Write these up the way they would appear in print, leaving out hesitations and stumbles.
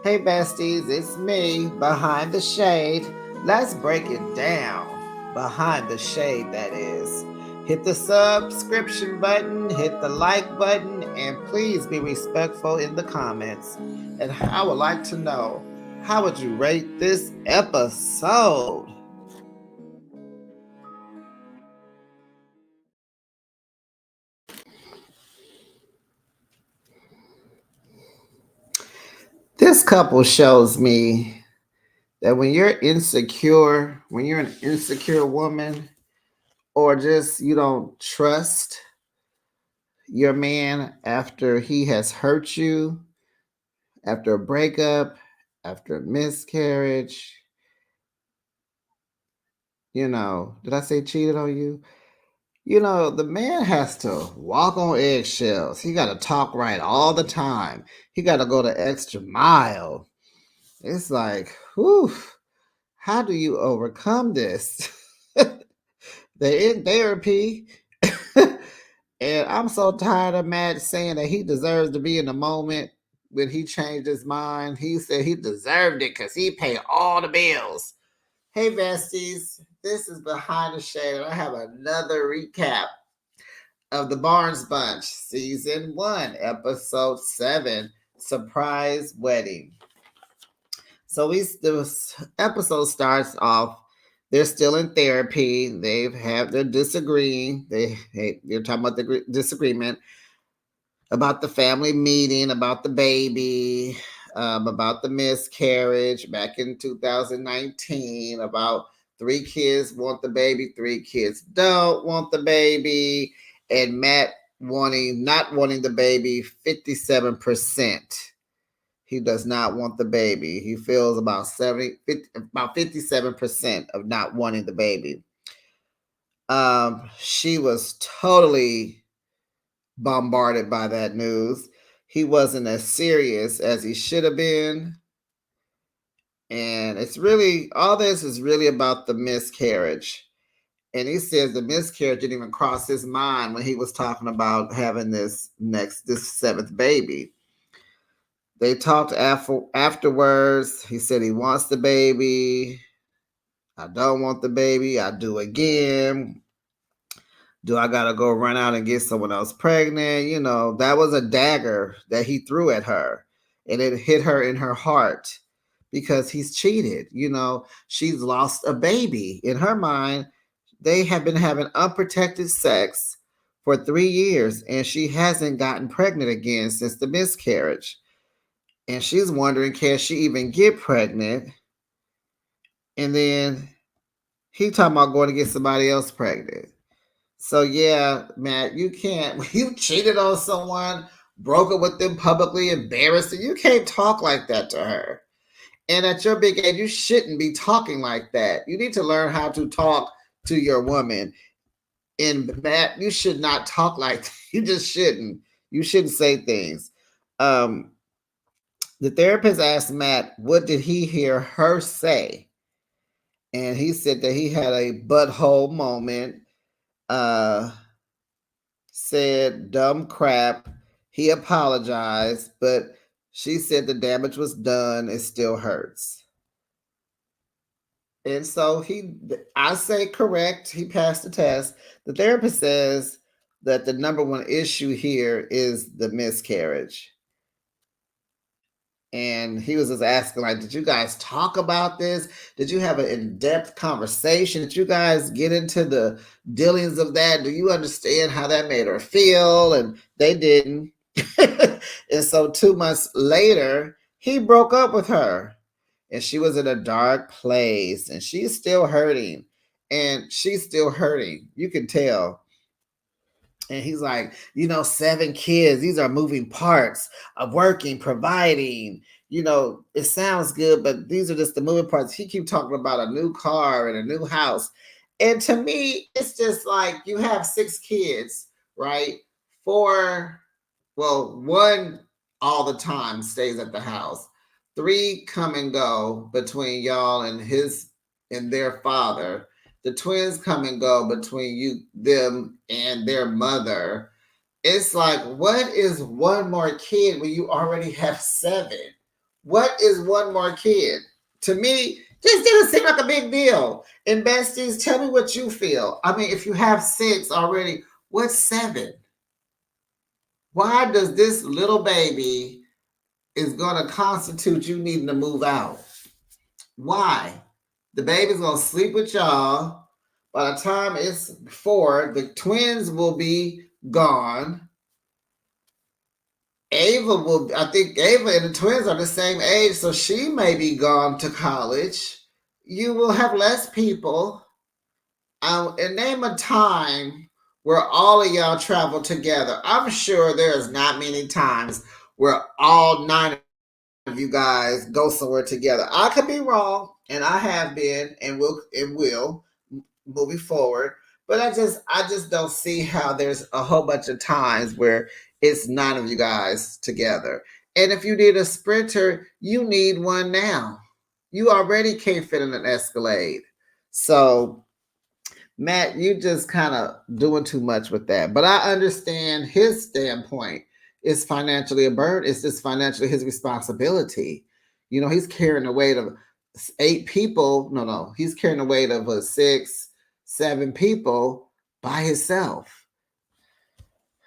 Hey besties, it's me, Behind the Shade. Let's break it down. Behind the Shade, that is. Hit the subscription button, hit the like button, and please be respectful in the comments. And I would like to know, how would you rate this episode? This couple shows me that when you're an insecure woman, or just you don't trust your man after he has hurt you, after a breakup, after a miscarriage, did I say cheated on you? The man has to walk on eggshells. He got to talk right all the time. He got to go the extra mile. It's like, whew, how do you overcome this? They're in therapy. And I'm so tired of Matt saying that he deserves to be in the moment when he changed his mind. He said he deserved it because he paid all the bills. Hey, besties, this is Behind the Shade, and I have another recap of the Barnes Bunch, Season 1, Episode 7, Surprise Wedding. So this episode starts off. They're still in therapy. They're disagreeing. They're talking about the disagreement about the family meeting, about the baby, about the miscarriage back in 2019, about 3 kids want the baby, 3 kids don't want the baby, and Matt not wanting the baby 57%. He does not want the baby. He feels about 57% of not wanting the baby. She was totally bombarded by that news. He wasn't as serious as he should have been. And all this is really about the miscarriage. And he says the miscarriage didn't even cross his mind when he was talking about having this 7th baby. They talked afterwards. He said he wants the baby. I don't want the baby. I do again. Do I gotta go run out and get someone else pregnant? That was a dagger that he threw at her, and it hit her in her heart because he's cheated. She's lost a baby. In her mind, they have been having unprotected sex for 3 years, and she hasn't gotten pregnant again since the miscarriage. And she's wondering, can she even get pregnant? And then he talking about going to get somebody else pregnant. So yeah, Matt, you can't. You cheated on someone, broke up with them publicly, embarrassed, and you can't talk like that to her. And at your big age, you shouldn't be talking like that. You need to learn how to talk to your woman. And Matt, you should not talk like that. You just shouldn't. You shouldn't say things. The therapist asked Matt, what did he hear her say? And he said that he had a butthole moment. Said dumb crap. He apologized, but she said the damage was done. It still hurts. And so I say correct. He passed the test. The therapist says that the number one issue here is the miscarriage. And he was just asking, like, did you guys talk about this? Did you have an in-depth conversation? Did you guys get into the dealings of that? Do you understand how that made her feel? And they didn't. And so 2 months later, he broke up with her. And she was in a dark place. And she's still hurting. And she's still hurting. You can tell. And he's like, 7 kids, these are moving parts of working, providing. It sounds good, but these are just the moving parts. He keep talking about a new car and a new house. And to me, it's just like you have 6 kids, right? 1 all the time stays at the house. 3 come and go between y'all and their father. The twins come and go between them and their mother. It's like, what is one more kid when you already have 7? What is one more kid? To me, just didn't seem like a big deal. And besties, tell me what you feel. I mean, if you have 6 already, what's 7? Why does this little baby is going to constitute you needing to move out? Why? The baby's going to sleep with y'all. By the time it's 4, the twins will be gone. Ava will, I think Ava and the twins are the same age, so she may be gone to college. You will have less people. And name a time where all of y'all travel together. I'm sure there's not many times where all 9 of you guys go somewhere together. I could be wrong, and I have been, and will moving forward. But I just don't see how there's a whole bunch of times where it's 9 of you guys together. And if you need a sprinter, you need one now. You already can't fit in an Escalade. So Matt, you just kind of doing too much with that. But I understand his standpoint. It's financially a burden. It's just financially his responsibility. He's carrying the weight of 8 people. No. He's carrying the weight of 6, 7 people by himself.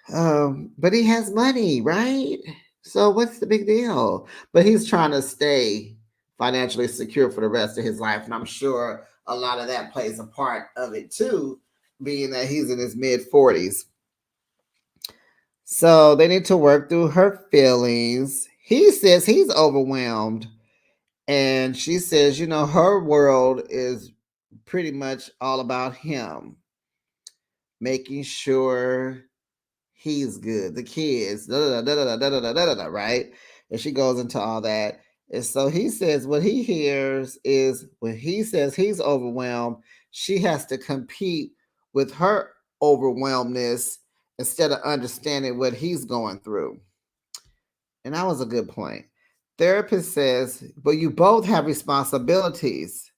But he has money, right? So what's the big deal? But he's trying to stay financially secure for the rest of his life. And I'm sure a lot of that plays a part of it too, being that he's in his mid 40s. So they need to work through her feelings. He says he's overwhelmed. And she says, her world is pretty much all about him, making sure he's good, the kids, right? And she goes into all that. And so he says what he hears is when he says he's overwhelmed, she has to compete with her overwhelmness instead of understanding what he's going through. And that was a good point. Therapist says, but you both have responsibilities.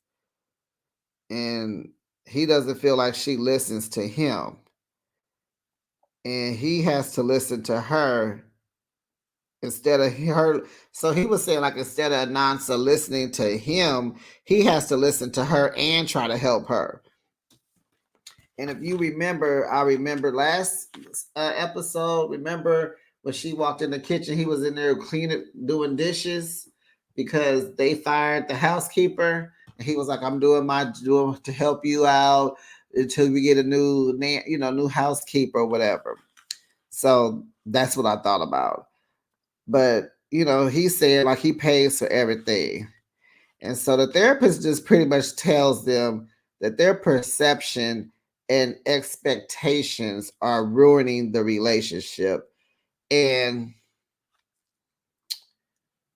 And he doesn't feel like she listens to him. And he has to listen to her instead of her. So he was saying, like, instead of Anansa listening to him, he has to listen to her and try to help her. And if you remember, I remember last episode, remember when she walked in the kitchen, he was in there cleaning, doing dishes because they fired the housekeeper. And he was like, I'm doing to help you out until we get a new housekeeper or whatever. So that's what I thought about. But, he said like he pays for everything. And so the therapist just pretty much tells them that their perception and expectations are ruining the relationship. And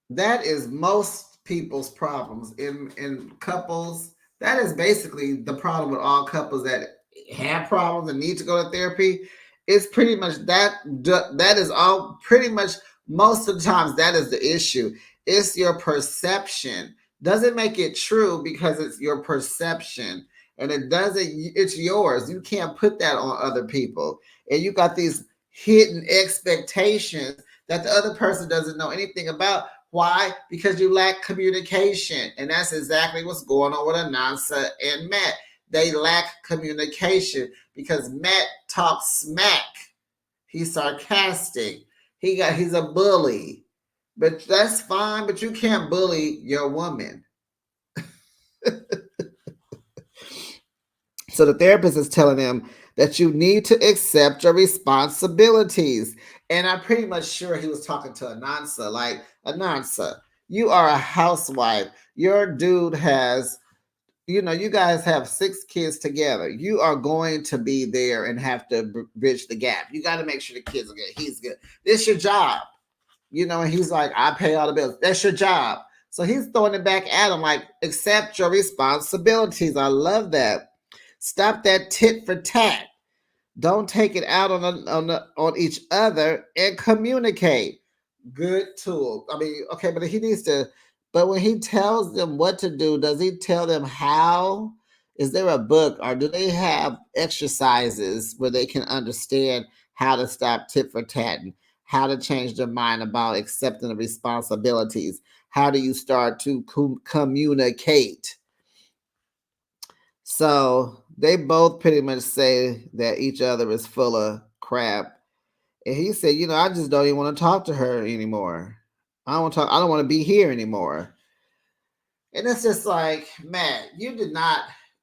that is most people's problems in couples. That is basically the problem with all couples that have problems and need to go to therapy. It's pretty much that is all pretty much most of the times that is the issue. It's your perception. Doesn't make it true because it's your perception. And it's yours. You can't put that on other people. And you got these hidden expectations that the other person doesn't know anything about. Why? Because you lack communication. And that's exactly what's going on with Anansa and Matt. They lack communication because Matt talks smack. He's sarcastic. He's a bully. But that's fine, but you can't bully your woman. So the therapist is telling him that you need to accept your responsibilities. And I'm pretty much sure he was talking to Anansa. Like, Anansa, you are a housewife. Your dude has, you guys have 6 kids together. You are going to be there and have to bridge the gap. You got to make sure the kids are good. He's good. This is your job. And he's like, I pay all the bills. That's your job. So he's throwing it back at him like, accept your responsibilities. I love that. Stop that tit for tat. Don't take it out on each other and communicate. Good tool. I mean, okay, but he needs to. But when he tells them what to do, does he tell them how? Is there a book, or do they have exercises where they can understand how to stop tit for tatting? how to change their mind about accepting the responsibilities. How do you start to communicate? So they both pretty much say that each other is full of crap. And he said, I just don't even want to talk to her anymore. I don't want to talk. I don't want to be here anymore. And it's just like, man, you did not.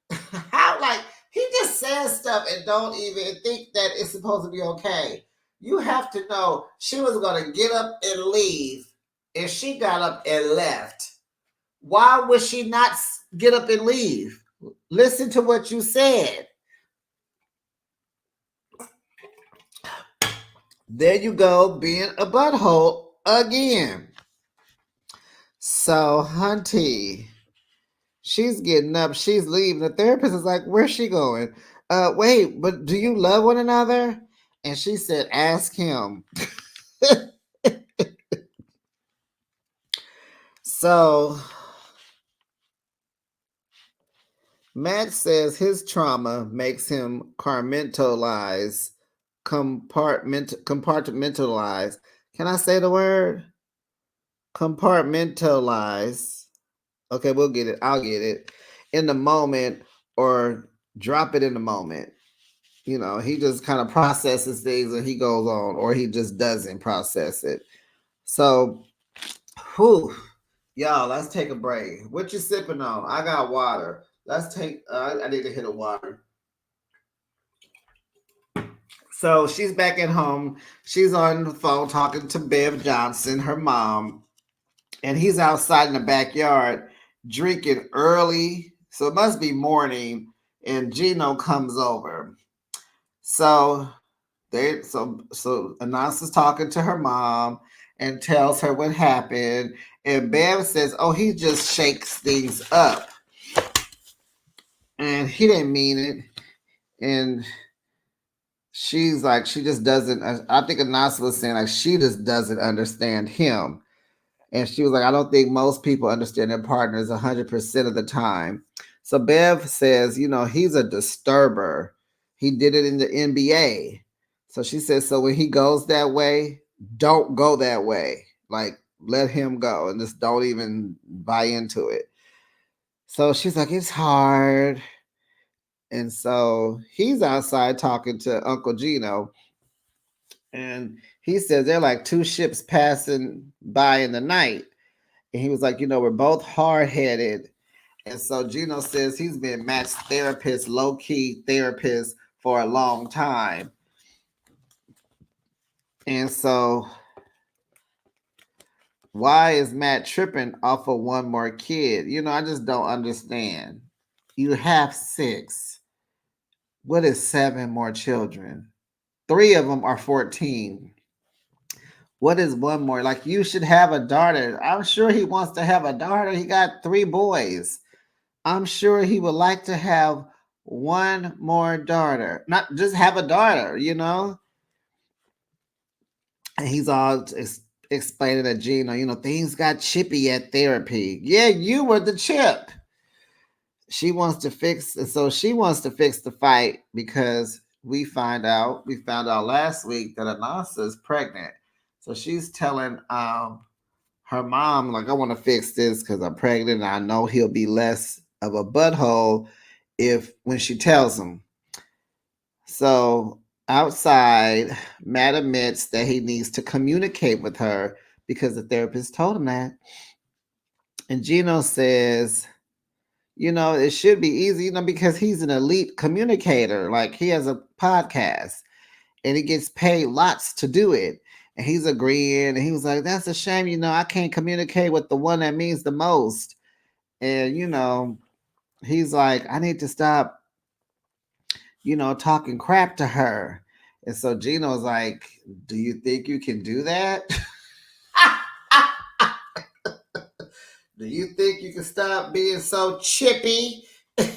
How, like, he just says stuff and don't even think that it's supposed to be okay. You have to know she was going to get up and leave, and she got up and left. Why would she not get up and leave? Listen to what you said. There you go, being a butthole again. So, Hunty, she's getting up, she's leaving. The therapist is like, where's she going? Wait, but do you love one another? And she said, ask him. So, Matt says his trauma makes him compartmentalize. Can I say the word? Compartmentalize. Okay, we'll get it. I'll get it. In the moment, or drop it in the moment. He just kind of processes things and he goes on, or he just doesn't process it. So, whew, y'all, let's take a break. What you sipping on? I got water. Let's take, I need to hit a water. So she's back at home. She's on the phone talking to Bev Johnson, her mom, and he's outside in the backyard drinking early. So it must be morning, and Gino comes over. So Anansa's talking to her mom and tells her what happened. And Bev says, oh, he just shakes things up. And he didn't mean it. And she's like, she just doesn't. I think Anansa was saying, like, she just doesn't understand him. And she was like, I don't think most people understand their partners 100% of the time. So Bev says, he's a disturber. He did it in the NBA. So she says, so when he goes that way, don't go that way. Like, let him go and just don't even buy into it. So she's like, it's hard. And so he's outside talking to Uncle Gino. And he says they're like two ships passing by in the night. And he was like, we're both hard-headed. And so Gino says he's been Matt's therapist, low-key therapist for a long time. And so why is Matt tripping off of one more kid? I just don't understand. You have 6. What is 7 more children? 3 of them are 14. What is one more? Like, you should have a daughter. I'm sure he wants to have a daughter. He got 3 boys. I'm sure he would like to have one more daughter. Not just have a daughter, And he's all explaining to Gino, things got chippy at therapy. Yeah, you were the chip. She wants to fix, and so she wants to fix the fight because we found out last week that Anansa is pregnant. So she's telling her mom, like, I want to fix this because I'm pregnant and I know he'll be less of a butthole when she tells him. So outside, Matt admits that he needs to communicate with her because the therapist told him that. And Gino says, it should be easy, because he's an elite communicator. Like, he has a podcast and he gets paid lots to do it. And he's agreeing. And he was like, that's a shame, I can't communicate with the one that means the most. And, he's like, I need to stop, talking crap to her. And so Gino's like, do you think you can do that? Do you think you can stop being so chippy? And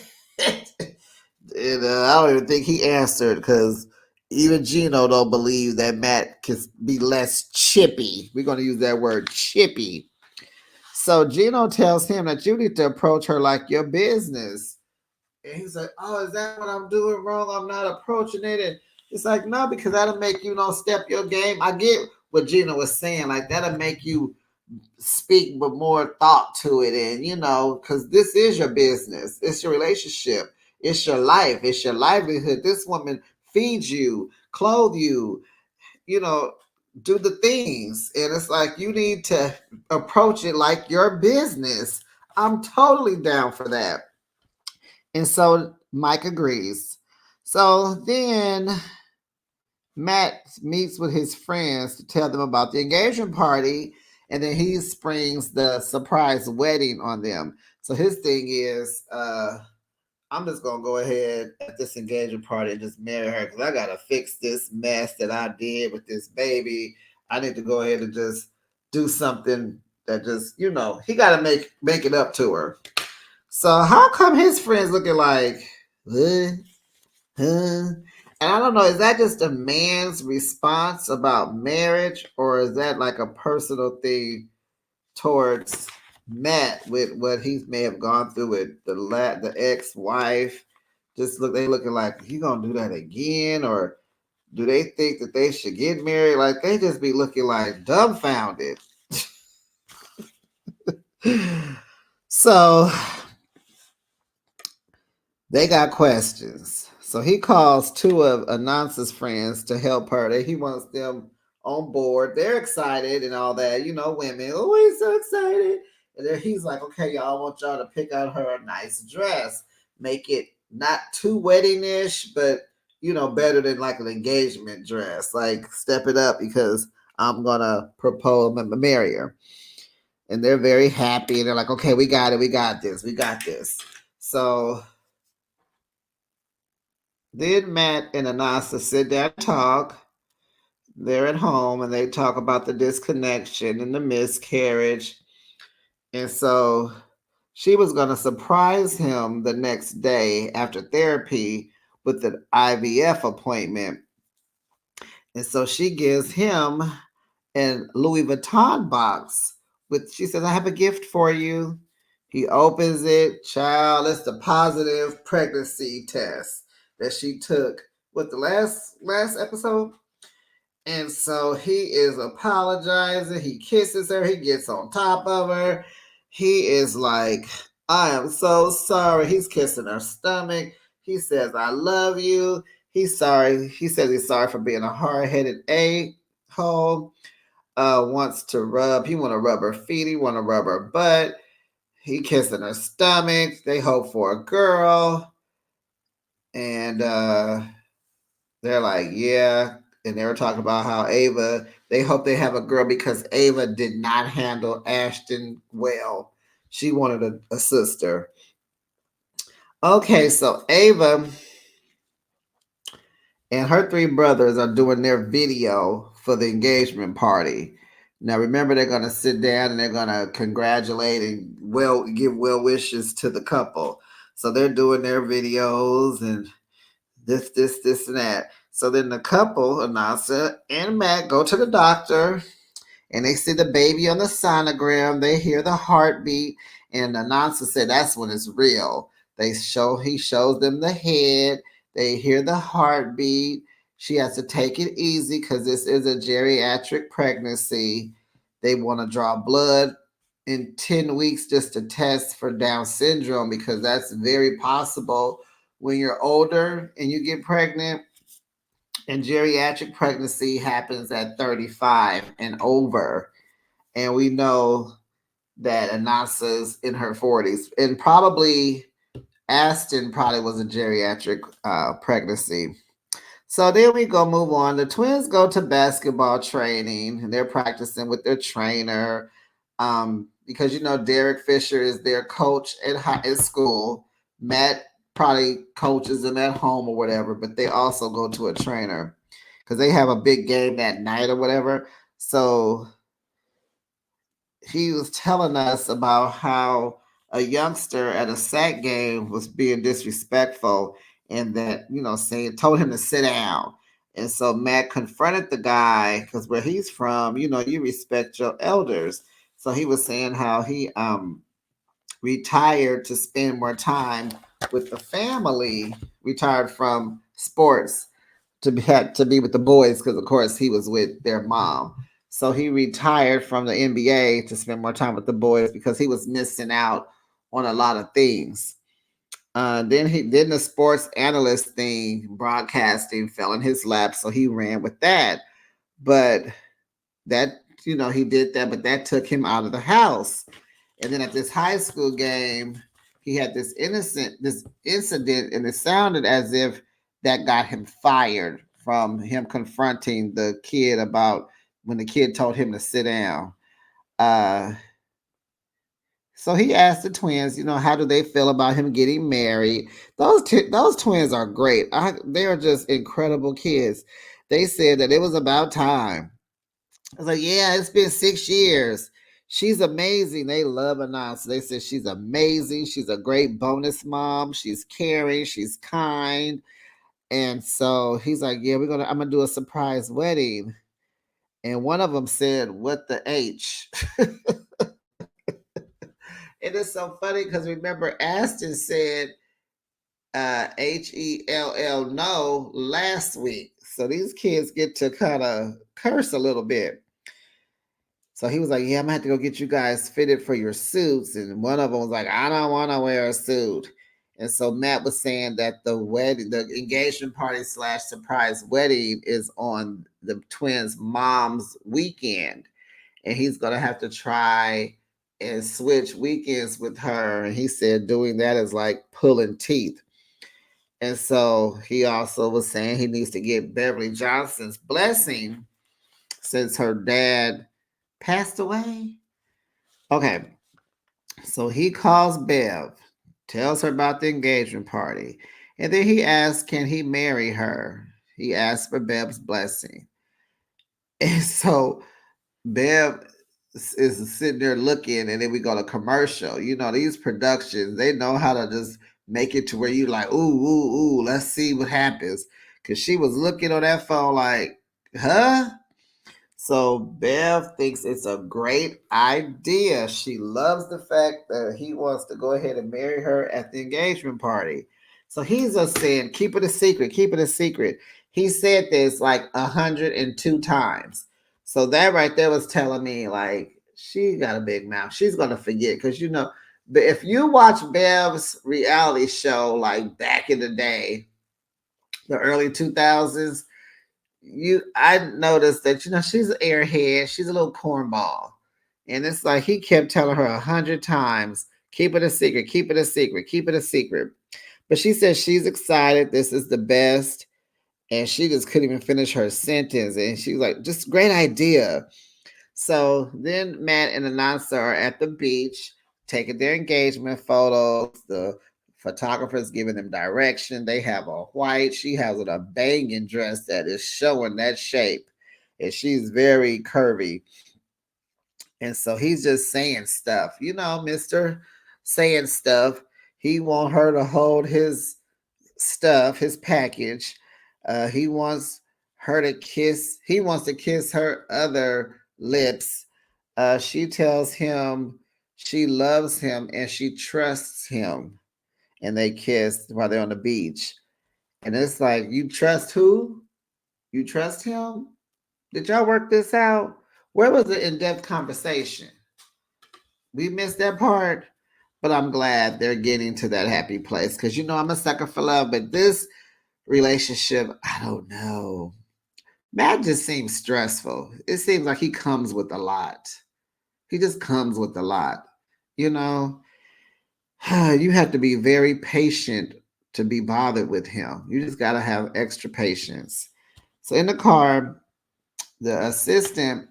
I don't even think he answered, because even Gino don't believe that Matt can be less chippy. We're going to use that word, chippy. So Gino tells him that you need to approach her like your business. And he's like, oh, is that what I'm doing wrong? I'm not approaching it. And it's like, no, because that'll make you step your game. I get what Gina was saying, like that'll make you speak with more thought to it. And, because this is your business, it's your relationship, it's your life, it's your livelihood. This woman feeds you, clothe you, you know, do the things. And it's like you need to approach it like your business. I'm totally down for that. And so Mike agrees. So then Matt meets with his friends to tell them about the engagement party, and then he springs the surprise wedding on them. So his thing is, I'm just gonna go ahead at this engagement party and just marry her because I gotta fix this mess that I did with this baby. I need to go ahead and just do something that just, he gotta make it up to her. So how come his friends looking like, what? Huh? And I don't know, is that just a man's response about marriage, or is that like a personal thing towards Matt with what he may have gone through with the ex-wife? They looking like he gonna do that again, or do they think that they should get married? Like they just be looking like dumbfounded. So they got questions. So he calls two of Anansa's friends to help her. He wants them on board. They're excited and all that. Women, oh, he's so excited. And then he's like, okay, y'all, I want y'all to pick out her a nice dress. Make it not too wedding-ish, but, better than like an engagement dress. Like, step it up because I'm going to propose and marry her. And they're very happy. And they're like, okay, we got it. We got this. We got this. So then Matt and Anasa sit down and talk. They're at home and they talk about the disconnection and the miscarriage. And so she was going to surprise him the next day after therapy with an IVF appointment. And so she gives him a Louis Vuitton box she says, I have a gift for you. He opens it. Child, it's the positive pregnancy test that she took with the last episode. And so he is apologizing. He kisses her. He gets on top of her. He is like, I am so sorry. He's kissing her stomach. He says, I love you. He's sorry. He says he's sorry for being a hard-headed a-hole. Wants to rub. He want to rub her feet. He want to rub her butt. He kissing her stomach. They hope for a girl. And they're like, yeah. And they were talking about how they hope they have a girl because Ava did not handle Ashton well. She wanted a sister. Okay, so Ava and her three brothers are doing their video for the engagement party. Now, remember, they're going to sit down and they're going to congratulate and give well wishes to the couple. So they're doing their videos and this, and that. So then the couple, Anasa and Matt, go to the doctor and they see the baby on the sonogram. They hear the heartbeat, and Anasa said that's when it's real. He shows them the head. They hear the heartbeat. She has to take it easy because this is a geriatric pregnancy. They want to draw blood in 10 weeks just to test for Down syndrome because that's very possible when you're older and you get pregnant. And geriatric pregnancy happens at 35 and over. And we know that Anasa's in her 40s. And probably Aston probably was a geriatric pregnancy. So then we move on. The twins go to basketball training and they're practicing with their trainer because, Derek Fisher is their coach at school. Matt probably coaches them at home or whatever, but they also go to a trainer because they have a big game that night or whatever. So he was telling us about how a youngster at a SAC game was being disrespectful and that, told him to sit down. And so Matt confronted the guy because where he's from, you respect your elders. So he was saying how he retired to spend more time with the family, retired from sports to be with the boys because, of course, he was with their mom. So he retired from the NBA to spend more time with the boys because he was missing out on a lot of things. Then the sports analyst thing, broadcasting, fell in his lap, so he ran with that. But that, he did that, but that took him out of the house. And then at this high school game, he had this incident, and it sounded as if that got him fired from him confronting the kid about when the kid told him to sit down. Uh, so he asked the twins, how do they feel about him getting married? Those twins are great. They are just incredible kids. They said that it was about time. I was like, yeah, it's been 6 years. She's amazing. They love Anna. So they said she's amazing. She's a great bonus mom. She's caring. She's kind. And so he's like, yeah, I'm gonna do a surprise wedding. And one of them said, what the H? It is so funny because remember Aston said HELL no last week. So these kids get to kind of curse a little bit. So he was like, yeah, I'm gonna have to go get you guys fitted for your suits. And one of them was like, I don't want to wear a suit. And so Matt was saying that the engagement party / surprise wedding is on the twins' mom's weekend. And he's gonna have to try and switch weekends with her. And he said doing that is like pulling teeth. And so he also was saying he needs to get Beverly Johnson's blessing since her dad passed away. Okay, so he calls Bev, tells her about the engagement party, and then he asks, can he marry her? He asks for Bev's blessing. And so Bev is sitting there looking, and then we go to commercial. These productions, they know how to just make it to where you like, ooh, ooh, ooh, let's see what happens. Because she was looking on that phone like, huh? So Bev thinks it's a great idea. She loves the fact that he wants to go ahead and marry her at the engagement party. So he's just saying, keep it a secret, keep it a secret. He said this like 102 times. So that right there was telling me like she got a big mouth. She's gonna forget because if you watch Bev's reality show like back in the day, the early 2000s, I noticed that she's an airhead, she's a little cornball, and it's like he kept telling her 100 times, keep it a secret, keep it a secret, keep it a secret. But she says she's excited, this is the best, and she just couldn't even finish her sentence, and she was like, just great idea. So then Matt and Anansa are at the beach taking their engagement photos. The photographer's giving them direction. They have a white, she has a banging dress that is showing that shape. And she's very curvy. And so he's just saying stuff, Mr. Saying stuff. He want her to hold his stuff, his package. He wants her to kiss, he wants to kiss her other lips. She tells him she loves him and she trusts him. And they kiss while they're on the beach. And it's like, you trust who? You trust him? Did y'all work this out? Where was the in depth conversation? We missed that part, but I'm glad they're getting to that happy place because I'm a sucker for love, but this relationship, I don't know. Matt just seems stressful. It seems like he comes with a lot. He just comes with a lot. You know, you have to be very patient to be bothered with him. You just got to have extra patience. So in the car, the assistant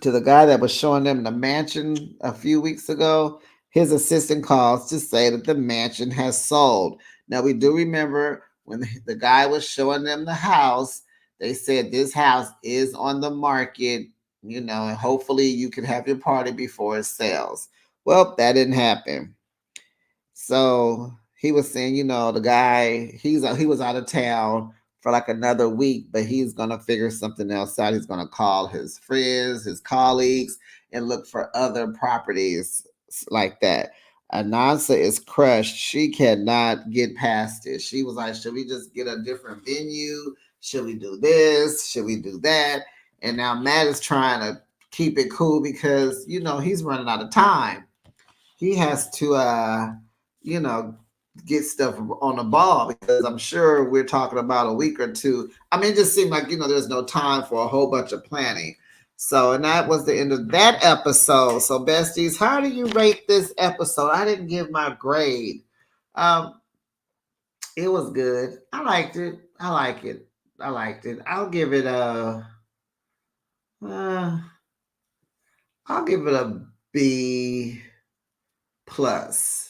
to the guy that was showing them the mansion a few weeks ago, his assistant calls to say that the mansion has sold. Now, we do remember when the guy was showing them the house, they said this house is on the market, and hopefully you can have your party before it sells. Well, that didn't happen. So he was saying, the guy, he was out of town for like another week, but he's gonna figure something else out. He's gonna call his friends, his colleagues, and look for other properties like that. Anansa is crushed. She cannot get past it. She was like, should we just get a different venue? Should we do this? Should we do that? And now Matt is trying to keep it cool because, you know, he's running out of time. He has to, you know, get stuff on the ball because I'm sure we're talking about a week or two. I mean, it just seemed like, you know, there's no time for a whole bunch of planning. So, and that was the end of that episode. So, besties, how do you rate this episode? I didn't give my grade. Um, it was good. I liked it. I like it. I liked it. Uh, I'll give it a B plus.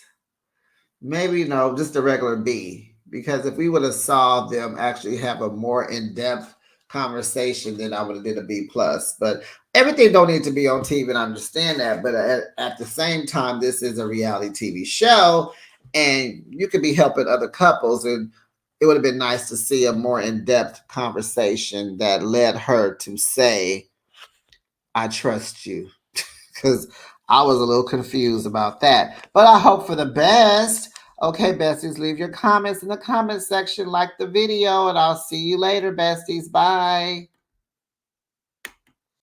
Maybe no, just a regular B. Because if we would have saw them actually have a more in-depth conversation, then I would have did a B plus. But everything don't need to be on TV, and I understand that. But at the same time, this is a reality TV show, and you could be helping other couples, and it would have been nice to see a more in-depth conversation that led her to say, "I trust you." Because I was a little confused about that. But I hope for the best. Okay, besties, leave your comments in the comment section, like the video, and I'll see you later, besties. Bye.